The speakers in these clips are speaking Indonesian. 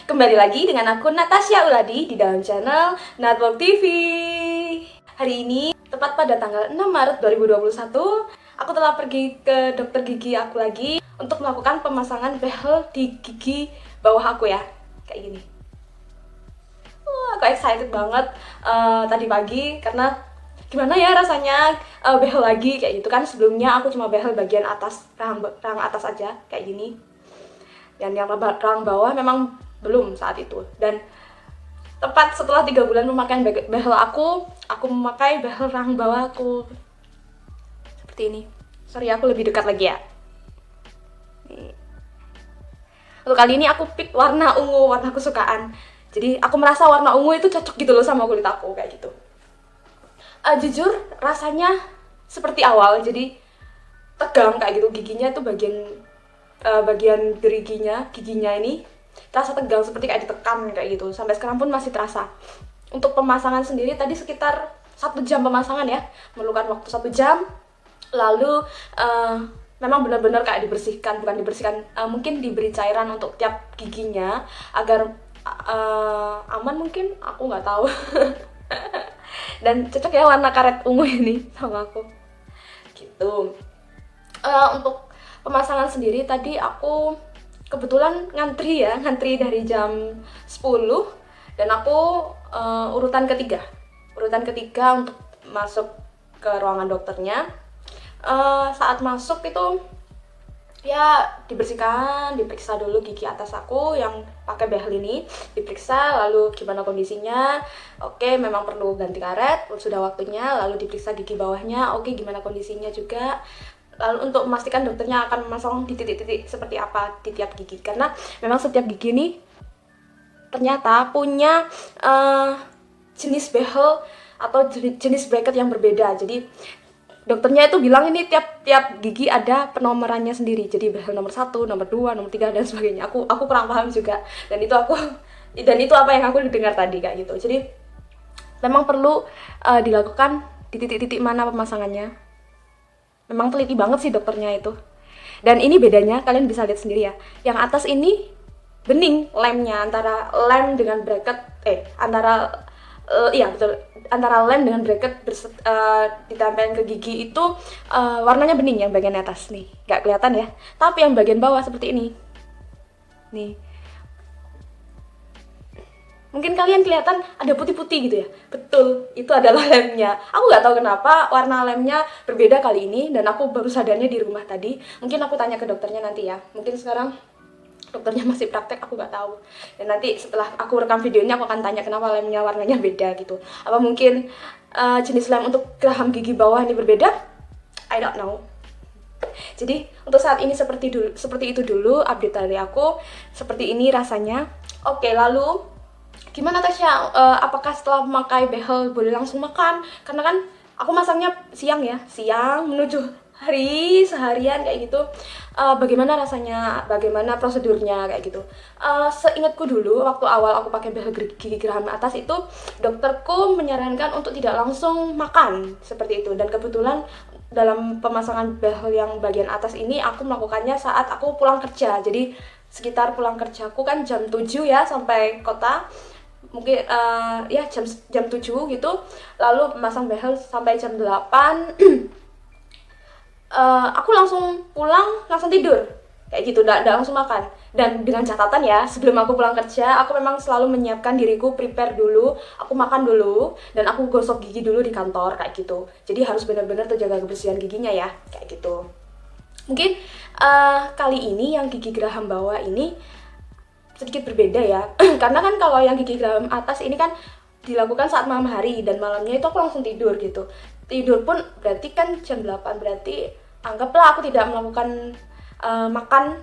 Kembali lagi dengan aku Natasha Uladi di dalam channel Network TV. Hari ini, tepat pada tanggal 6 Maret 2021, aku telah pergi ke dokter gigi aku lagi untuk melakukan pemasangan behel di gigi bawah aku ya. Kayak gini. Aku excited banget tadi pagi karena gimana ya rasanya behel lagi kayak gitu kan. Sebelumnya aku cuma behel bagian atas, rahang atas aja kayak gini. Dan yang rahang bawah memang belum saat itu. Dan tepat setelah 3 bulan memakai behel aku memakai behel rahang bawah aku seperti ini. Sorry, aku lebih dekat lagi ya. Nih. Untuk kali ini aku pick warna ungu, warna kesukaan. Jadi aku merasa warna ungu itu cocok gitu loh sama kulit aku kayak gitu. Jujur rasanya seperti awal, jadi tegang kayak gitu. Giginya itu bagian giginya ini terasa tegang seperti kayak ditekan kayak gitu. Sampai sekarang pun masih terasa. Untuk pemasangan sendiri tadi sekitar 1 jam pemasangan ya, memerlukan waktu 1 jam. Lalu memang benar-benar kayak bukan dibersihkan, mungkin diberi cairan untuk tiap giginya agar aman, mungkin aku nggak tahu. Dan cocok ya warna karet ungu ini sama aku gitu. Untuk pemasangan sendiri tadi aku kebetulan ngantri dari jam 10 dan aku urutan ketiga untuk masuk ke ruangan dokternya. Saat masuk itu ya diperiksa dulu gigi atas aku yang pakai behel ini, diperiksa lalu gimana kondisinya. Oke, memang perlu ganti karet, sudah waktunya. Lalu diperiksa gigi bawahnya, oke gimana kondisinya juga. Lalu untuk memastikan dokternya akan memasang di titik-titik seperti apa di tiap gigi, karena memang setiap gigi ini ternyata punya jenis behel atau jenis bracket yang berbeda. Jadi dokternya itu bilang ini tiap gigi ada penomorannya sendiri. Jadi behel nomor 1, nomor 2, nomor 3 dan sebagainya. Aku kurang paham juga. Dan itu apa yang aku dengar tadi kayak gitu. Jadi memang perlu dilakukan di titik-titik mana pemasangannya. Memang teliti banget sih dokternya itu. Dan ini bedanya, kalian bisa lihat sendiri ya. Yang atas ini bening lemnya, antara lem dengan bracket antara lem dengan bracket ditempelin ke gigi itu warnanya bening yang bagian atas nih, nggak kelihatan ya. Tapi yang bagian bawah seperti ini nih, mungkin kalian kelihatan ada putih-putih gitu ya. Betul, itu adalah lemnya. Aku nggak tahu kenapa warna lemnya berbeda kali ini, dan aku baru sadarnya di rumah tadi. Mungkin aku tanya ke dokternya nanti ya. Mungkin sekarang dokternya masih praktek, aku nggak tahu. Dan nanti setelah aku rekam videonya, aku akan tanya kenapa lemnya warnanya beda gitu. Apa mungkin jenis lem untuk geraham gigi bawah ini berbeda? I don't know. Jadi untuk saat ini seperti itu dulu update dari aku. Seperti ini rasanya. Oke, lalu gimana Tasya? Apakah setelah memakai behel boleh langsung makan? Karena kan aku masangnya siang menuju seharian kayak gitu. Bagaimana rasanya? Bagaimana prosedurnya kayak gitu? Seingatku dulu waktu awal aku pakai behel gigi geraham atas itu, dokterku menyarankan untuk tidak langsung makan seperti itu. Dan kebetulan dalam pemasangan behel yang bagian atas ini aku melakukannya saat aku pulang kerja. Jadi sekitar pulang kerjaku kan jam 7 ya sampai kota. Mungkin ya jam 7 gitu. Lalu memasang behel sampai jam 8. Aku langsung pulang, langsung tidur kayak gitu, nggak langsung makan. Dan dengan catatan ya, sebelum aku pulang kerja aku memang selalu menyiapkan diriku, prepare dulu, aku makan dulu, dan aku gosok gigi dulu di kantor kayak gitu. Jadi harus benar-benar terjaga kebersihan giginya ya kayak gitu. Mungkin kali ini yang gigi geraham bawah ini sedikit berbeda ya. Karena kan kalau yang gigi geraham atas ini kan dilakukan saat malam hari, dan malamnya itu aku langsung tidur gitu. Tidur pun berarti kan jam 8, berarti anggaplah aku tidak melakukan makan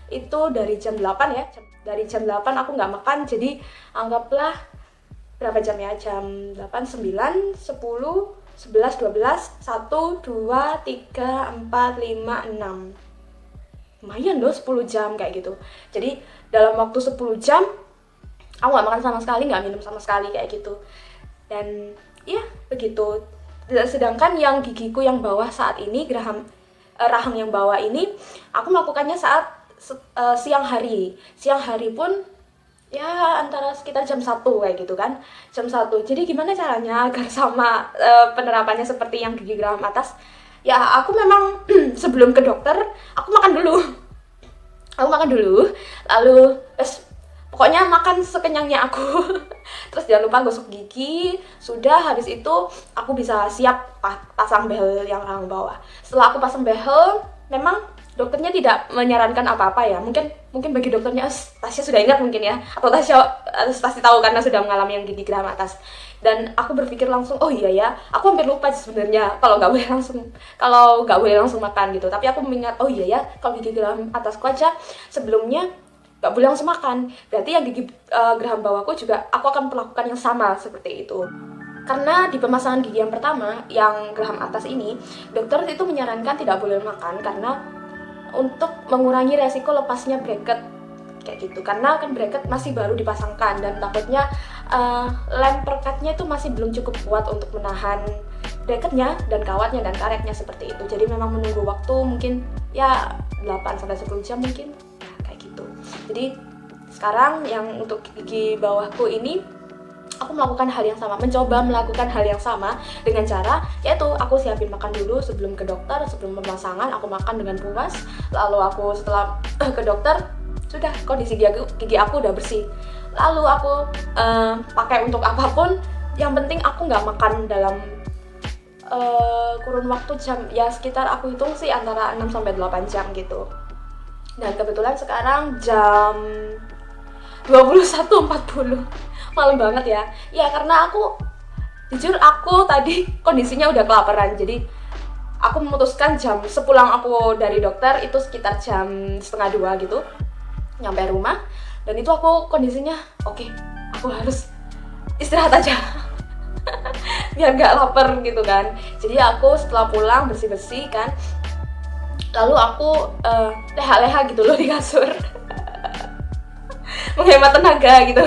itu dari jam 8 ya. Dari jam 8 aku nggak makan, jadi anggaplah berapa jam ya? Jam 8, 9, 10, 11, 12, 1, 2, 3, 4, 5, 6. Lumayan loh 10 jam kayak gitu. Jadi dalam waktu 10 jam aku nggak makan sama sekali, nggak minum sama sekali kayak gitu. Dan ya begitu. Sedangkan yang gigiku yang bawah saat ini, rahang yang bawah ini, aku melakukannya saat siang hari. Siang hari pun ya antara sekitar jam 1 kayak gitu kan, jam 1. Jadi gimana caranya agar sama penerapannya seperti yang gigi geraham atas? Ya aku memang sebelum ke dokter aku makan dulu, lalu pokoknya makan sekenyangnya aku. Terus jangan lupa gosok gigi. Sudah, habis itu aku bisa siap pasang behel yang rahang bawah. Setelah aku pasang behel, memang dokternya tidak menyarankan apa-apa ya. Mungkin bagi dokternya Tasya sudah ingat mungkin ya, atau Tasya pasti tahu karena sudah mengalami yang gigi geraham atas. Dan aku berpikir langsung, oh iya ya, aku hampir lupa sebenarnya kalau nggak boleh langsung makan gitu. Tapi aku mengingat, oh iya ya, kalau gigi geraham atasku aja sebelumnya nggak boleh langsung makan, berarti yang gigi geraham bawahku juga aku akan melakukan yang sama seperti itu. Karena di pemasangan gigi yang pertama, yang geraham atas ini, dokter itu menyarankan tidak boleh makan karena untuk mengurangi resiko lepasnya bracket kayak gitu. Karena kan bracket masih baru dipasangkan dan takutnya lem perekatnya itu masih belum cukup kuat untuk menahan bracketnya dan kawatnya dan karetnya seperti itu. Jadi memang menunggu waktu mungkin ya 8-10 jam mungkin. Jadi sekarang yang untuk gigi bawahku ini aku melakukan hal yang sama, mencoba melakukan hal yang sama dengan cara yaitu aku siapin makan dulu sebelum ke dokter, sebelum pemasangan aku makan dengan puas. Lalu aku setelah ke dokter sudah kondisi gigi aku udah bersih. Lalu aku pakai untuk apapun, yang penting aku nggak makan dalam kurun waktu jam ya sekitar aku hitung sih antara 6-8 jam gitu. Dan kebetulan sekarang jam 21.40, malam banget ya. Ya karena jujur aku tadi kondisinya udah kelaparan. Jadi aku memutuskan sepulang aku dari dokter itu sekitar jam 1:30 gitu, nyampe rumah. Dan itu aku kondisinya oke, aku harus istirahat aja biar gak lapar gitu kan. Jadi aku setelah pulang bersih-bersih kan, lalu aku leha-leha gitu loh di kasur menghemat tenaga gitu.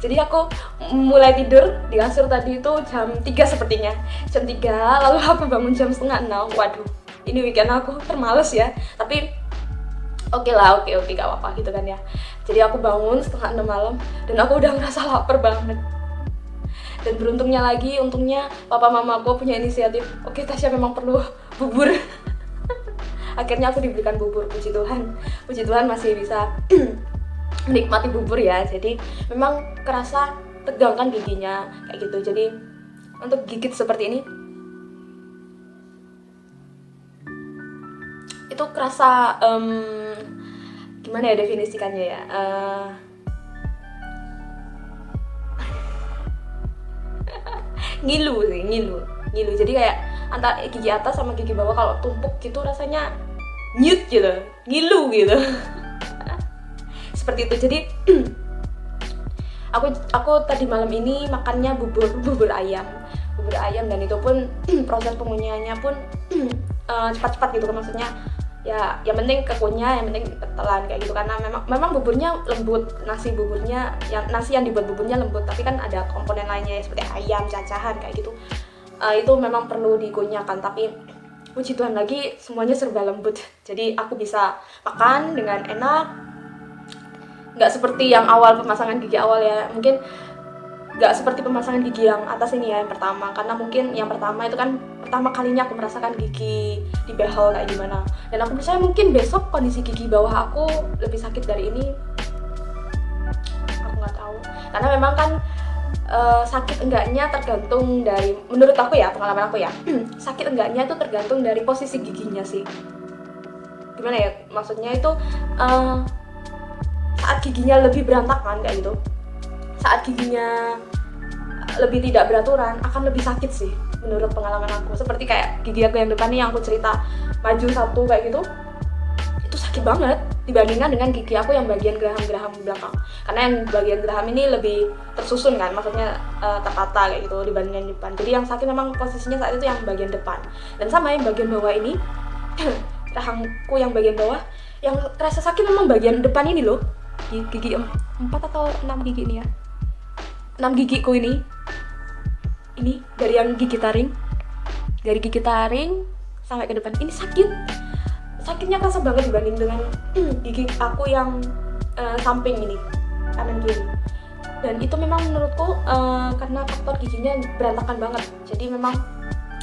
Jadi aku mulai tidur di kasur tadi itu jam 3 sepertinya, jam 3, lalu aku bangun jam 5:30. Waduh, ini weekend aku termales ya, tapi oke lah, oke gak apa-apa gitu kan ya. Jadi aku bangun 5:30 malam dan aku udah ngerasa lapar banget. Dan beruntungnya lagi, untungnya papa mamaku punya inisiatif, oke Tasya memang perlu bubur. Akhirnya aku diberikan bubur, puji Tuhan masih bisa menikmati bubur ya. Jadi memang kerasa tegang kan giginya kayak gitu. Jadi untuk gigit seperti ini itu kerasa gimana ya definisikannya ya, ngilu. Jadi kayak antara gigi atas sama gigi bawah kalau tumpuk gitu rasanya nyut gitu, ngilu gitu. Seperti itu. Jadi aku tadi malam ini makannya bubur ayam dan itu pun proses pengunyahnya pun cepat-cepat gitu kan, maksudnya ya yang penting kekunyah, yang penting telan kayak gitu. Karena memang buburnya lembut, nasi yang dibuat buburnya lembut, tapi kan ada komponen lainnya ya, seperti ayam, cacahan kayak gitu. Itu memang perlu dikunyahkan, tapi puji Tuhan lagi semuanya serba lembut. Jadi aku bisa makan dengan enak, nggak seperti yang awal pemasangan gigi awal ya. Mungkin nggak seperti pemasangan gigi yang atas ini ya, yang pertama. Karena mungkin yang pertama itu kan pertama kalinya aku merasakan gigi di behel kayak gimana. Dan aku percaya mungkin besok kondisi gigi bawah aku lebih sakit dari ini. Aku nggak tahu. Karena memang kan sakit enggaknya tergantung dari, menurut aku ya, pengalaman aku ya, sakit enggaknya itu tergantung dari posisi giginya sih. Gimana ya, maksudnya itu saat giginya lebih berantakan kayak gitu, saat giginya lebih tidak beraturan akan lebih sakit sih menurut pengalaman aku. Seperti kayak gigi aku yang depan nih yang aku cerita maju satu kayak gitu, itu sakit banget dibandingkan dengan gigi aku yang bagian geraham belakang. Karena yang bagian geraham ini lebih tersusun kan, maksudnya tertata kayak gitu dibandingkan depan. Jadi yang sakit memang posisinya saat itu yang bagian depan. Dan sama yang bagian bawah ini rahangku yang bagian bawah, yang terasa sakit memang bagian depan ini loh. Gigi 4 atau 6 gigi ini ya, 6 gigiku ini dari yang gigi taring, sampai ke depan ini sakitnya kerasa banget dibanding dengan gigi aku yang samping ini, kanan kiri. Dan itu memang menurutku karena faktor giginya berantakan banget, jadi memang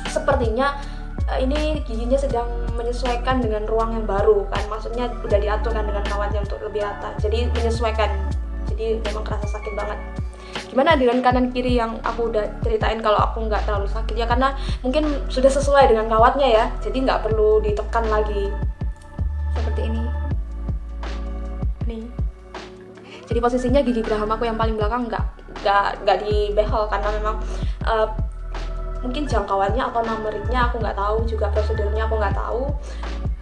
sepertinya ini giginya sedang menyesuaikan dengan ruang yang baru kan, maksudnya udah diatur kan dengan kawatnya untuk lebih rata, jadi menyesuaikan, jadi memang kerasa sakit banget. Gimana dengan kanan kiri yang aku udah ceritain kalau aku nggak terlalu sakit ya, karena mungkin sudah sesuai dengan kawatnya ya, jadi nggak perlu ditekan lagi seperti ini nih. Jadi posisinya gigi geraham aku yang paling belakang nggak dibehel karena memang mungkin jangkauannya atau numeriknya aku nggak tahu, juga prosedurnya aku nggak tahu,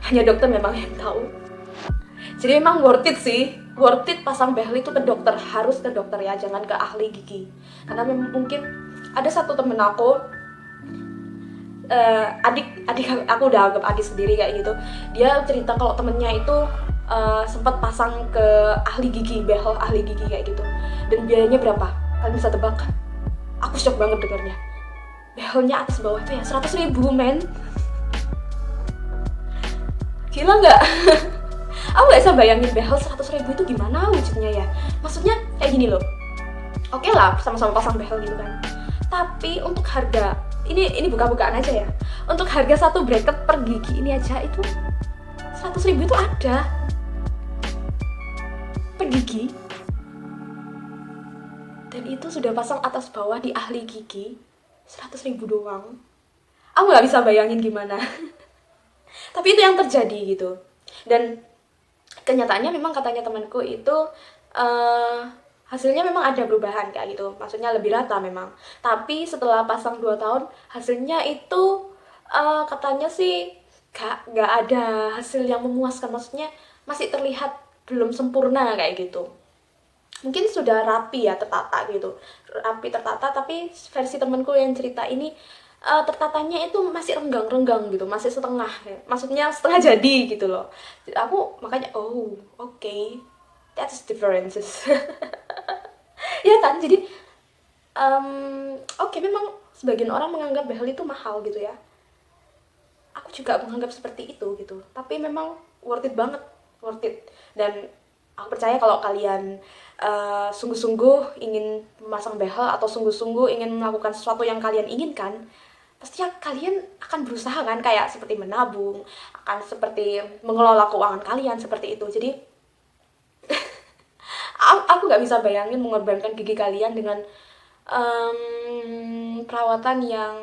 hanya dokter memang yang tahu. Jadi memang worth it sih, worth it pasang behel itu ke dokter, harus ke dokter ya, jangan ke ahli gigi. Karena mungkin ada satu temen aku, adik aku udah anggap adik sendiri kayak gitu, dia cerita kalau temennya itu sempat pasang ke ahli gigi, behel ahli gigi kayak gitu, dan biayanya berapa? Kalian bisa tebak? Aku shock banget dengarnya. Behelnya atas bawah itu ya 100.000 men. Gila nggak? Aku nggak bisa bayangin behel 100.000 itu gimana wujudnya ya. Maksudnya kayak gini loh, oke lah sama-sama pasang behel gitu kan, tapi untuk harga ini buka-bukaan aja ya, untuk harga satu bracket per gigi ini aja itu 100.000 itu ada per gigi, dan itu sudah pasang atas bawah di ahli gigi 100.000 doang. Aku nggak bisa bayangin gimana. Tapi itu yang terjadi gitu. Dan kenyataannya memang katanya temanku itu hasilnya memang ada perubahan kayak gitu. Maksudnya lebih rata memang. Tapi setelah pasang 2 tahun hasilnya itu katanya sih nggak ada hasil yang memuaskan. Maksudnya masih terlihat belum sempurna kayak gitu. Mungkin sudah rapi ya, tertata gitu, rapi tertata, tapi versi temanku yang cerita ini tertatanya itu masih renggang gitu, masih setengah ya. Maksudnya setengah jadi gitu loh. Aku makanya okay, that's differences. Ya kan, jadi oke, memang sebagian orang menganggap behel itu mahal gitu ya, aku juga menganggap seperti itu gitu, tapi memang worth it banget, worth it. Dan aku percaya kalau kalian sungguh-sungguh ingin memasang behel atau sungguh-sungguh ingin melakukan sesuatu yang kalian inginkan, pastinya kalian akan berusaha kan, kayak seperti menabung, akan seperti mengelola keuangan kalian seperti itu. Jadi aku nggak bisa bayangin mengorbankan gigi kalian dengan perawatan yang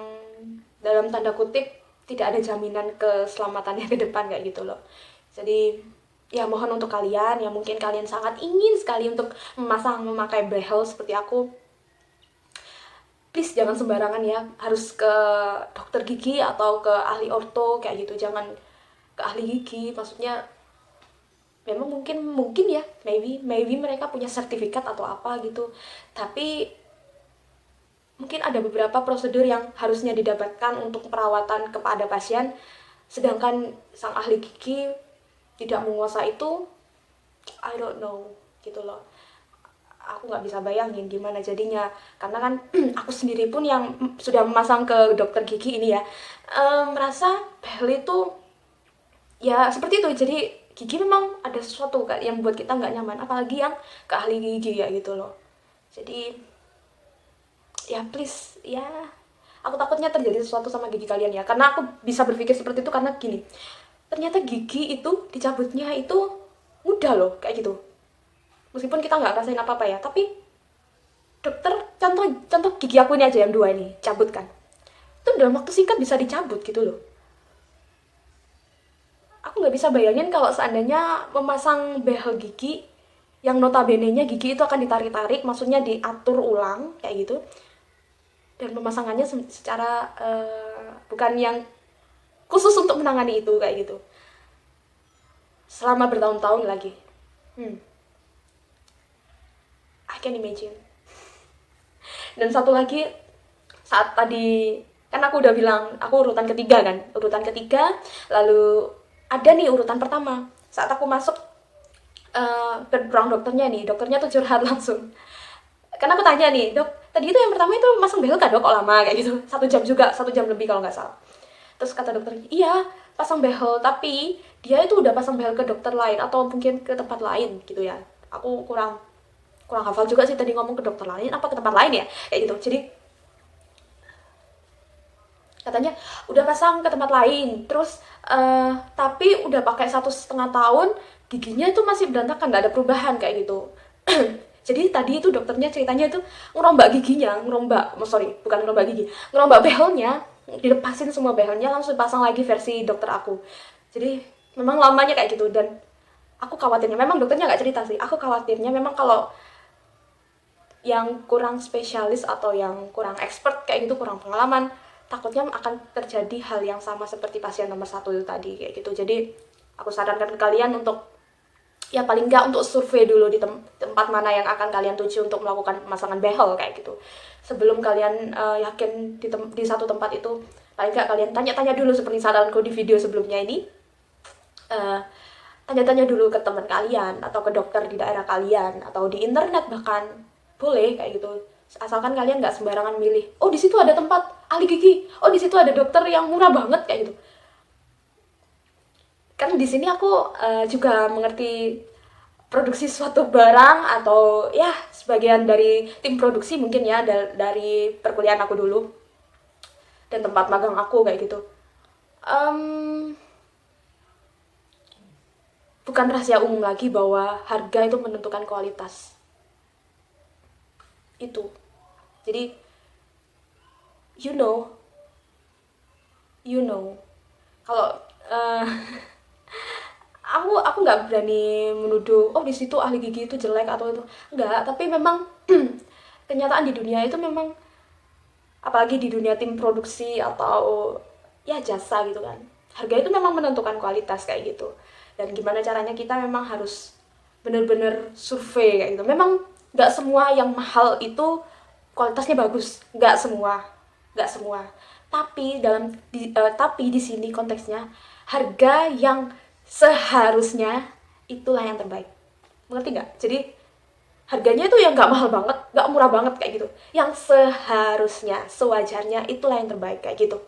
dalam tanda kutip tidak ada jaminan keselamatannya ke depan kayak gitu loh. Jadi ya mohon untuk kalian yang mungkin kalian sangat ingin sekali untuk memakai behel seperti aku, please jangan sembarangan ya, harus ke dokter gigi atau ke ahli orto kayak gitu, jangan ke ahli gigi. Maksudnya memang mungkin ya, maybe mereka punya sertifikat atau apa gitu, tapi mungkin ada beberapa prosedur yang harusnya didapatkan untuk perawatan kepada pasien, sedangkan sang ahli gigi tidak menguasai itu. I don't know gitu loh. Aku nggak bisa bayangin gimana jadinya, karena kan aku sendiri pun yang sudah memasang ke dokter gigi ini ya, merasa behel itu ya seperti itu. Jadi gigi memang ada sesuatu yang buat kita nggak nyaman, apalagi yang ke ahli gigi ya gitu loh. Jadi ya please ya, aku takutnya terjadi sesuatu sama gigi kalian ya, karena aku bisa berpikir seperti itu karena gini, ternyata gigi itu dicabutnya itu mudah loh kayak gitu, meskipun kita nggak ngerasain apa-apa ya. Tapi dokter, contoh gigi aku ini aja yang 2 ini cabut kan, itu dalam waktu singkat bisa dicabut gitu loh. Aku nggak bisa bayangin kalau seandainya memasang behel gigi yang notabene-nya gigi itu akan ditarik-tarik, maksudnya diatur ulang kayak gitu, dan pemasangannya secara bukan yang khusus untuk menangani itu kayak gitu, selama bertahun-tahun lagi. I can imagine. Dan satu lagi, saat tadi kan aku udah bilang aku urutan ketiga kan, lalu ada nih urutan pertama. Saat aku masuk ke ruang dokternya tuh curhat langsung. Karena aku tanya nih, dok, tadi itu yang pertama itu masang behel kah dok, kok lama kayak gitu, 1 jam juga, 1 jam lebih kalau nggak salah. Terus kata dokternya, iya pasang behel, tapi dia itu udah pasang behel ke dokter lain atau mungkin ke tempat lain gitu ya, Aku kurang hafal juga sih tadi ngomong ke dokter lain apa ke tempat lain ya, kayak gitu. Jadi katanya udah pasang ke tempat lain, terus tapi udah pakai 1,5 tahun giginya itu masih berantakan, nggak ada perubahan kayak gitu. Jadi tadi itu dokternya ceritanya itu ngerombak giginya, bukan ngerombak gigi, ngerombak behelnya, dilepasin semua behelnya, langsung pasang lagi versi dokter aku. Jadi memang lamanya kayak gitu, dan aku khawatirnya, memang dokternya nggak cerita sih, aku khawatirnya memang kalau yang kurang spesialis atau yang kurang expert kayak gitu, kurang pengalaman, takutnya akan terjadi hal yang sama seperti pasien nomor 1 itu tadi kayak gitu. Jadi aku sarankan ke kalian untuk ya paling nggak untuk survei dulu di tempat mana yang akan kalian tuju untuk melakukan pemasangan behel kayak gitu. Sebelum kalian yakin di satu tempat itu, paling nggak kalian tanya-tanya dulu seperti saranku di video sebelumnya ini. Tanya-tanya dulu ke teman kalian atau ke dokter di daerah kalian atau di internet bahkan boleh kayak gitu. Asalkan kalian nggak sembarangan milih. Oh, di situ ada tempat ahli gigi. Oh, di situ ada dokter yang murah banget kayak gitu. Kan di sini aku juga mengerti produksi suatu barang atau ya sebagian dari tim produksi mungkin ya dari perkuliahan aku dulu dan tempat magang aku kayak gitu. Bukan rahasia umum lagi bahwa harga itu menentukan kualitas. Itu. Jadi you know kalau aku nggak berani menuduh oh di situ ahli gigi itu jelek atau itu enggak, tapi memang kenyataan di dunia itu memang, apalagi di dunia tim produksi atau ya jasa gitu kan, harga itu memang menentukan kualitas kayak gitu. Dan gimana caranya, kita memang harus bener-bener survei kayak gitu. Memang nggak semua yang mahal itu kualitasnya bagus, nggak semua. Tapi tapi di sini konteksnya harga yang seharusnya itulah yang terbaik. Mengerti nggak? Jadi harganya itu yang nggak mahal banget, nggak murah banget kayak gitu. Yang seharusnya, sewajarnya itulah yang terbaik kayak gitu.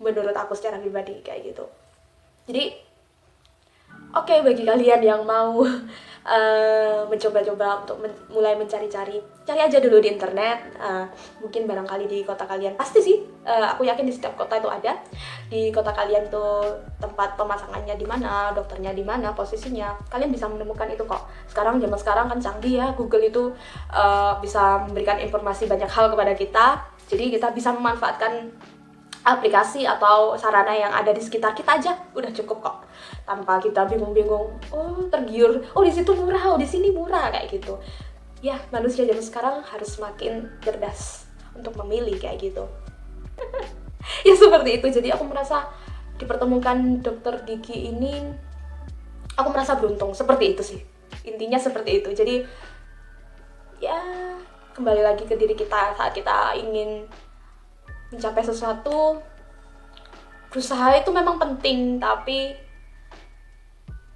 Menurut aku secara pribadi kayak gitu. Jadi oke, bagi kalian yang mau mencoba-coba untuk mulai mencari-cari, cari aja dulu di internet. Mungkin barangkali di kota kalian, pasti sih, aku yakin di setiap kota itu ada. Di kota kalian tuh tempat pemasangannya di mana, dokternya di mana, posisinya, kalian bisa menemukan itu kok. Zaman sekarang kan canggih ya, Google itu bisa memberikan informasi banyak hal kepada kita. Jadi kita bisa memanfaatkan aplikasi atau sarana yang ada di sekitar kita aja, udah cukup kok, tanpa kita bingung-bingung, oh tergiur, oh di situ murah, oh di sini murah kayak gitu. Ya, manusia zaman sekarang harus semakin cerdas untuk memilih kayak gitu. Ya seperti itu. Jadi aku merasa dipertemukan dokter gigi ini, aku merasa beruntung, seperti itu sih, intinya seperti itu. Jadi ya kembali lagi ke diri kita saat kita ingin mencapai sesuatu. Berusaha itu memang penting, tapi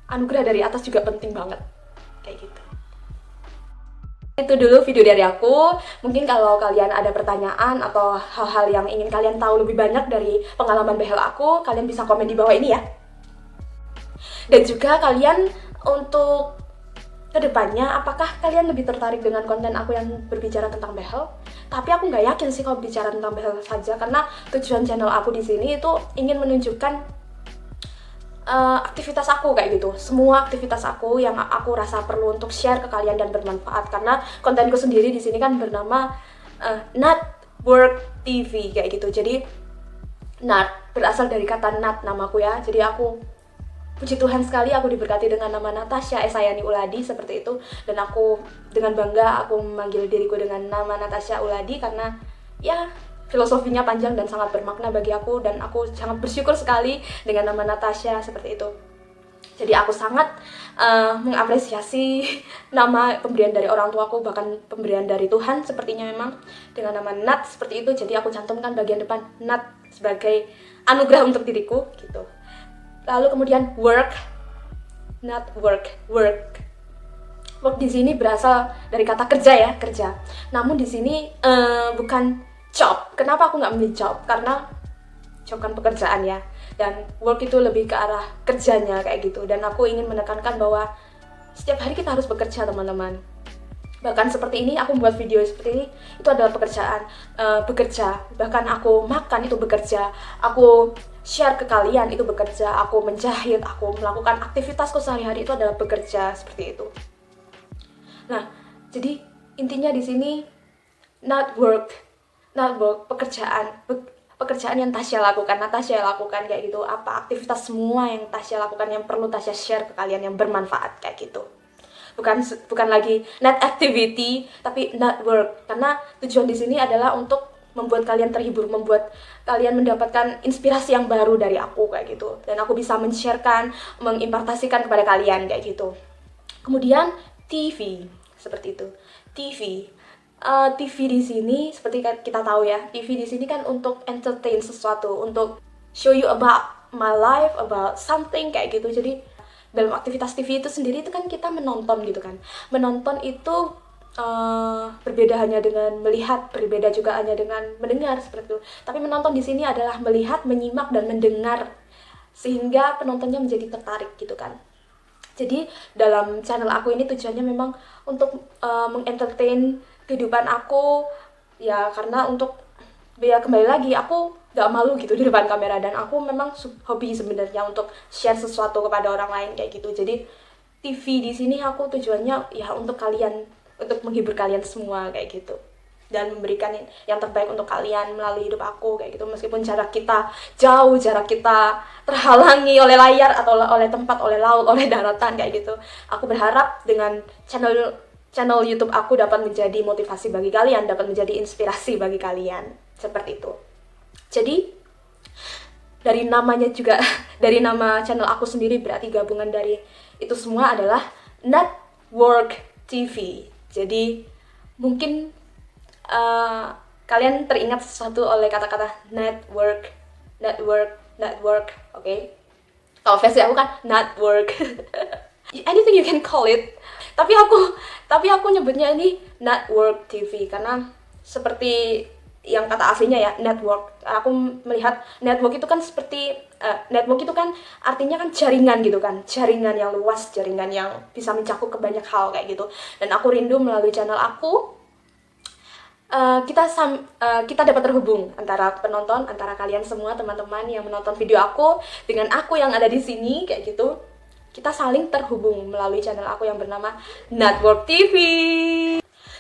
anugerah dari atas juga penting banget kayak gitu. Itu dulu video dari aku. Mungkin kalau kalian ada pertanyaan atau hal-hal yang ingin kalian tahu lebih banyak dari pengalaman behel aku, kalian bisa komen di bawah ini ya. Dan juga kalian untuk kedepannya, apakah kalian lebih tertarik dengan konten aku yang berbicara tentang behel? Tapi aku nggak yakin sih kalau bicara tentang behel saja, karena tujuan channel aku di sini itu ingin menunjukkan aktivitas aku kayak gitu. Semua aktivitas aku yang aku rasa perlu untuk share ke kalian dan bermanfaat, karena kontenku sendiri di sini kan bernama Not Work TV kayak gitu. Jadi Nat berasal dari kata Nat, namaku ya. Jadi aku puji Tuhan sekali aku diberkati dengan nama Natasha Esayani Uladi seperti itu, dan aku dengan bangga aku memanggil diriku dengan nama Natasha Uladi karena ya filosofinya panjang dan sangat bermakna bagi aku, dan aku sangat bersyukur sekali dengan nama Natasha seperti itu. Jadi aku sangat mengapresiasi nama pemberian dari orang tuaku, bahkan pemberian dari Tuhan sepertinya memang dengan nama Nat seperti itu. Jadi aku cantumkan bagian depan Nat sebagai anugerah untuk diriku gitu. Lalu kemudian work, not work. Work di sini berasal dari kata kerja ya, kerja. Namun di sini bukan job. Kenapa aku nggak memilih job? Karena job kan pekerjaan ya, dan work itu lebih ke arah kerjanya kayak gitu. Dan aku ingin menekankan bahwa setiap hari kita harus bekerja, teman-teman. Bahkan seperti ini, aku membuat video seperti ini, itu adalah pekerjaan. Bekerja, bahkan aku makan itu bekerja, aku share ke kalian itu bekerja, aku menjahit, aku melakukan aktivitasku sehari-hari itu adalah bekerja, seperti itu. Nah, jadi intinya di sini not work, pekerjaan yang Tasya lakukan, Natasha lakukan kayak gitu. Apa aktivitas semua yang Tasya lakukan yang perlu Tasya share ke kalian yang bermanfaat kayak gitu. Bukan lagi net activity, tapi not work. Karena tujuan di sini adalah untuk membuat kalian terhibur, membuat kalian mendapatkan inspirasi yang baru dari aku kayak gitu. Dan aku bisa men-sharekan, mengimpartasikan kepada kalian kayak gitu. Kemudian TV, seperti itu. TV di sini seperti kita tahu ya, TV di sini kan untuk entertain sesuatu, untuk show you about my life, about something kayak gitu. Jadi dalam aktivitas TV itu sendiri itu kan kita menonton gitu kan. Menonton itu berbeda hanya dengan melihat, berbeda juga hanya dengan mendengar seperti itu. Tapi menonton di sini adalah melihat, menyimak dan mendengar sehingga penontonnya menjadi tertarik gitu kan. Jadi dalam channel aku ini tujuannya memang untuk mengentertain kehidupan aku ya, karena untuk ya kembali lagi aku gak malu gitu di depan kamera, dan aku memang hobi sebenarnya untuk share sesuatu kepada orang lain kayak gitu. Jadi TV di sini aku tujuannya ya untuk kalian, untuk menghibur kalian semua kayak gitu, dan memberikan yang terbaik untuk kalian melalui hidup aku kayak gitu. Meskipun jarak kita jauh, jarak kita terhalangi oleh layar atau oleh tempat, oleh laut, oleh daratan kayak gitu, aku berharap dengan channel YouTube aku dapat menjadi motivasi bagi kalian, dapat menjadi inspirasi bagi kalian, seperti itu. Jadi dari namanya juga, dari nama channel aku sendiri berarti gabungan dari itu semua adalah Network TV. Jadi mungkin kalian teringat sesuatu oleh kata-kata network, oke? Kalau versi aku kan network. Anything you can call it. Tapi aku nyebutnya ini Network TV karena seperti yang kata aslinya ya, network. Aku melihat network itu kan seperti network itu kan artinya kan jaringan gitu kan, jaringan yang luas, jaringan yang bisa mencakup ke banyak hal kayak gitu. Dan aku rindu melalui channel aku kita dapat terhubung antara penonton, antara kalian semua teman-teman yang menonton video aku dengan aku yang ada di sini kayak gitu. Kita saling terhubung melalui channel aku yang bernama Network TV.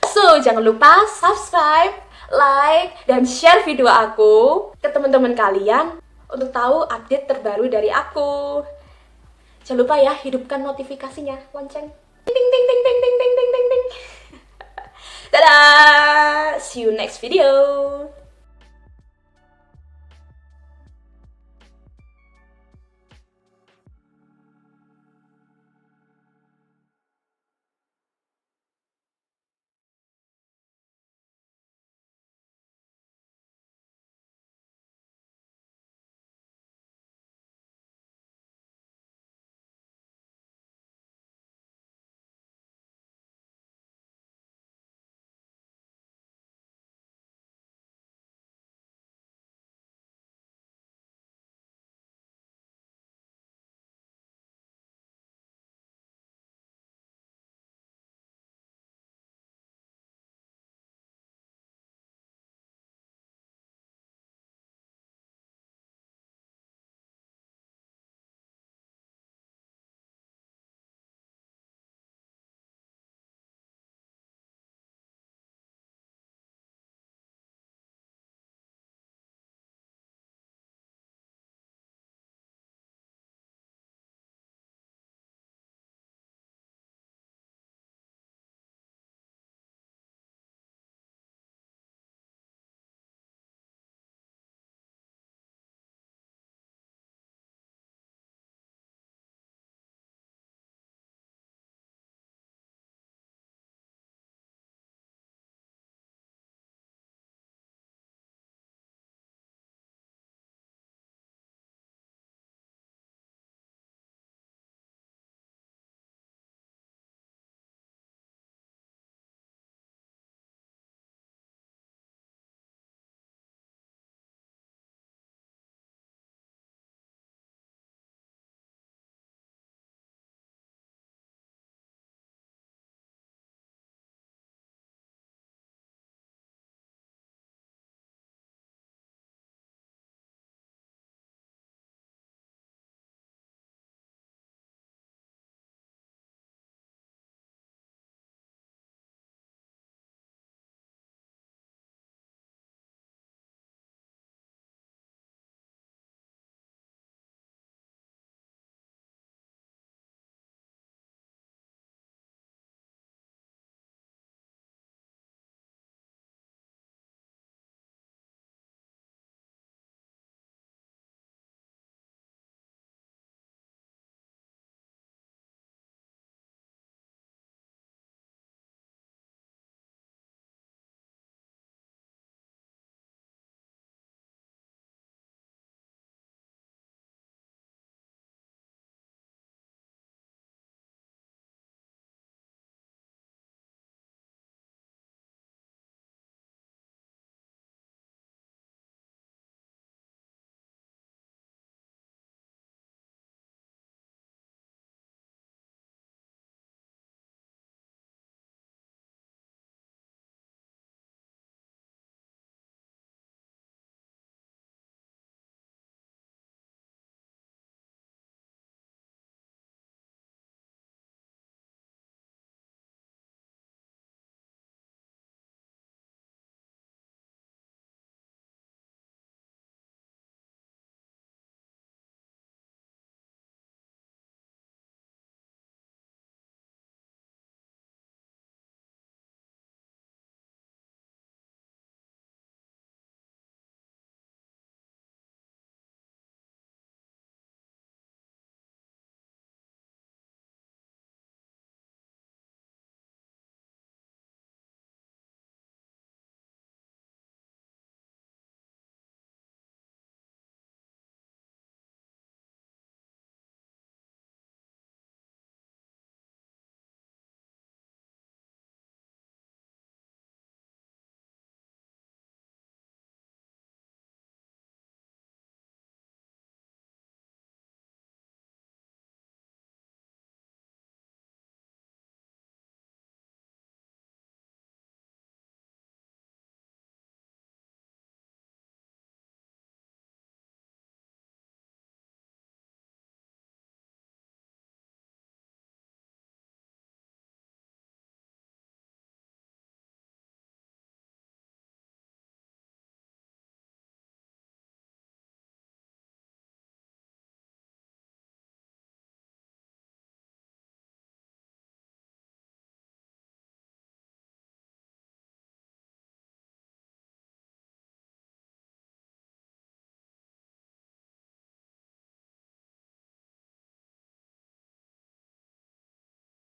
So, jangan lupa subscribe, like, dan share video aku ke teman-teman kalian untuk tahu update terbaru dari aku. Jangan lupa ya, hidupkan notifikasinya, lonceng. Ding ding ding ding ding ding ding ding ding. Dadah! See you next video.